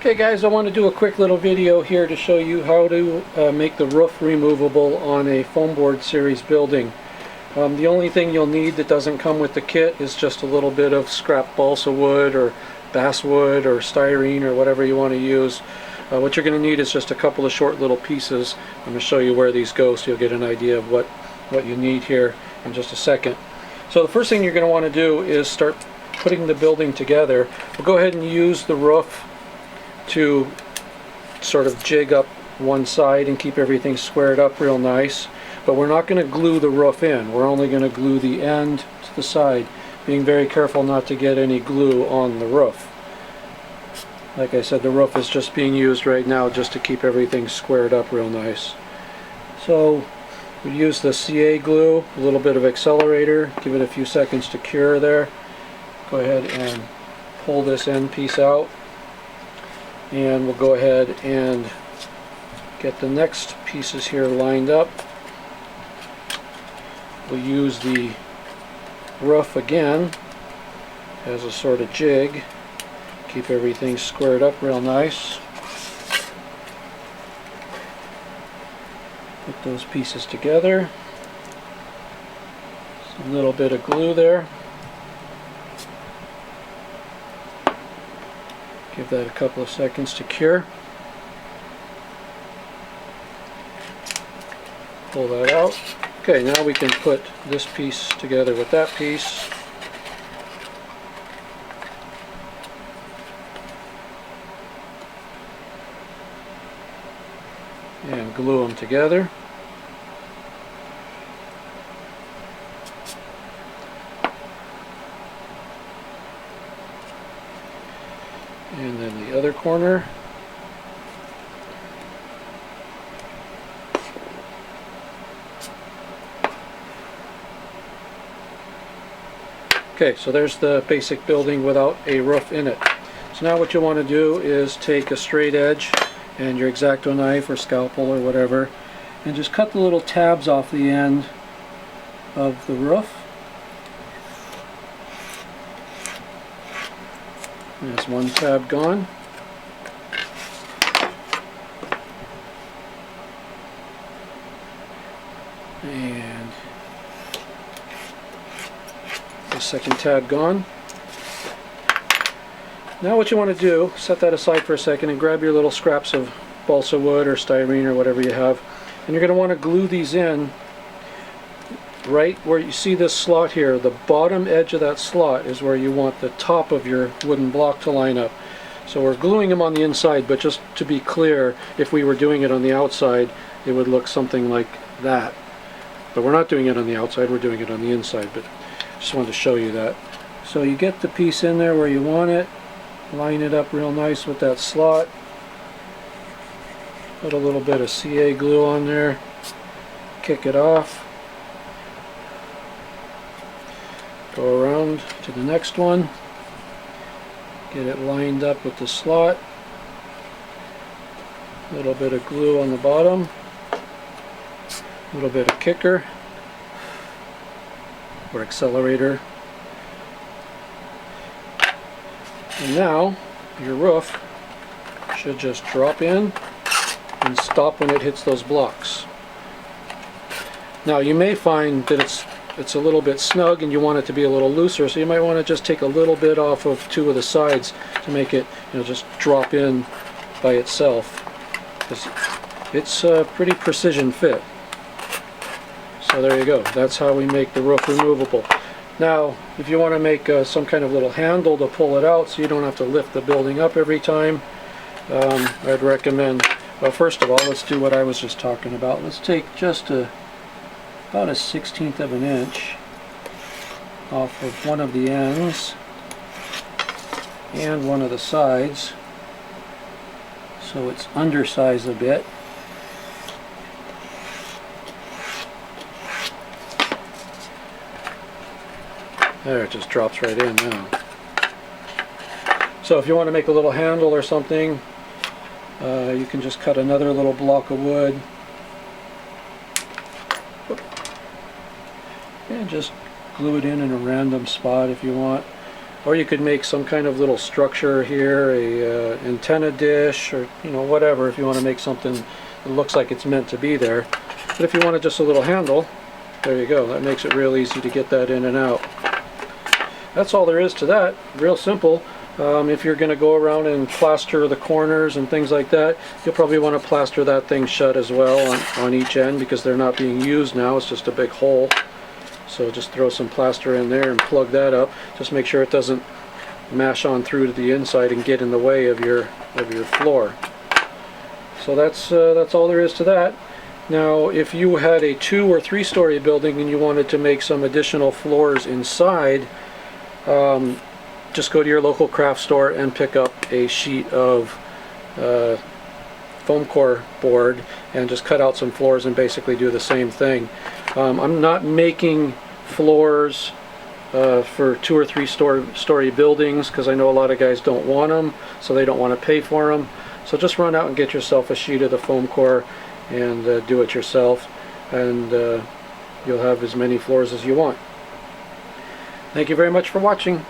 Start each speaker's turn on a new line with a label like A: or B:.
A: Okay guys, I want to do a quick little video here to show you how to make the roof removable on a foam board series building. The only thing you'll need that doesn't come with the kit is just a little bit of scrap balsa wood or basswood or styrene or whatever you want to use. What you're going to need is just a couple of short little pieces. I'm going to show you where these go so you'll get an idea of what you need here in just a second. So the first thing you're going to want to do is start putting the building together. We'll go ahead and use the roof to sort of jig up one side and keep everything squared up real nice, but we're not going to glue the roof in. We're only going to glue the end to the side, being very careful not to get any glue on the roof. Like I said, the roof is just being used right now just to keep everything squared up real nice. So we use the CA glue, a little bit of accelerator, give it a few seconds to cure there. Go ahead and pull this end piece out. And we'll go ahead and get the next pieces here lined up. We'll use the roof again as a sort of jig. Keep everything squared up real nice. Put those pieces together. Just a little bit of glue there. Give that a couple of seconds to cure. Pull that out. Okay, now we can put this piece together with that piece. And glue them together. And then the other corner. Okay, so there's the basic building without a roof in it. So now what you want to do is take a straight edge and your X-Acto knife or scalpel or whatever, and just cut the little tabs off the end of the roof. There's one tab gone. And the second tab gone. Now what you want to do, set that aside for a second and grab your little scraps of balsa wood or styrene or whatever you have, and you're going to want to glue these in right where you see this slot here. The bottom edge of that slot is where you want the top of your wooden block to line up. So we're gluing them on the inside, but just to be clear, if we were doing it on the outside, it would look something like that. But we're not doing it on the outside, we're doing it on the inside, but just wanted to show you that. So you get the piece in there where you want it, line it up real nice with that slot, put a little bit of CA glue on there, kick it off, go around to the next one, get it lined up with the slot, a little bit of glue on the bottom, a little bit of kicker or accelerator, and now your roof should just drop in and stop when it hits those blocks. Now you may find that it's a little bit snug and you want it to be a little looser, so you might want to just take a little bit off of two of the sides to make it, just drop in by itself, because it's a pretty precision fit. So there you go, that's how we make the roof removable. Now if you want to make some kind of little handle to pull it out so you don't have to lift the building up every time, I'd recommend, well, first of all, let's do what I was just talking about. Let's take just about a 1/16 of an inch off of one of the ends and one of the sides, so it's undersized a bit. There, it just drops right in now. So if you want to make a little handle or something, you can just cut another little block of wood and just glue it in a random spot if you want. or you could make some kind of little structure here, a antenna dish, or whatever, if you want to make something that looks like it's meant to be there. But if you wanted just a little handle, there you go. That makes it real easy to get that in and out. That's all there is to that. Real simple. If you're going to go around and plaster the corners and things like that, you'll probably want to plaster that thing shut as well on each end, because they're not being used now. It's just a big hole. So just throw some plaster in there and plug that up. Just make sure it doesn't mash on through to the inside and get in the way of your floor. So that's all there is to that. Now, if you had a 2- or 3-story building and you wanted to make some additional floors inside, just go to your local craft store and pick up a sheet of Foamcore board and just cut out some floors and basically do the same thing. I'm not making floors for 2- or 3-story buildings, because I know a lot of guys don't want them, so they don't want to pay for them. So just run out and get yourself a sheet of the Foamcore and do it yourself, and you'll have as many floors as you want. Thank you very much for watching.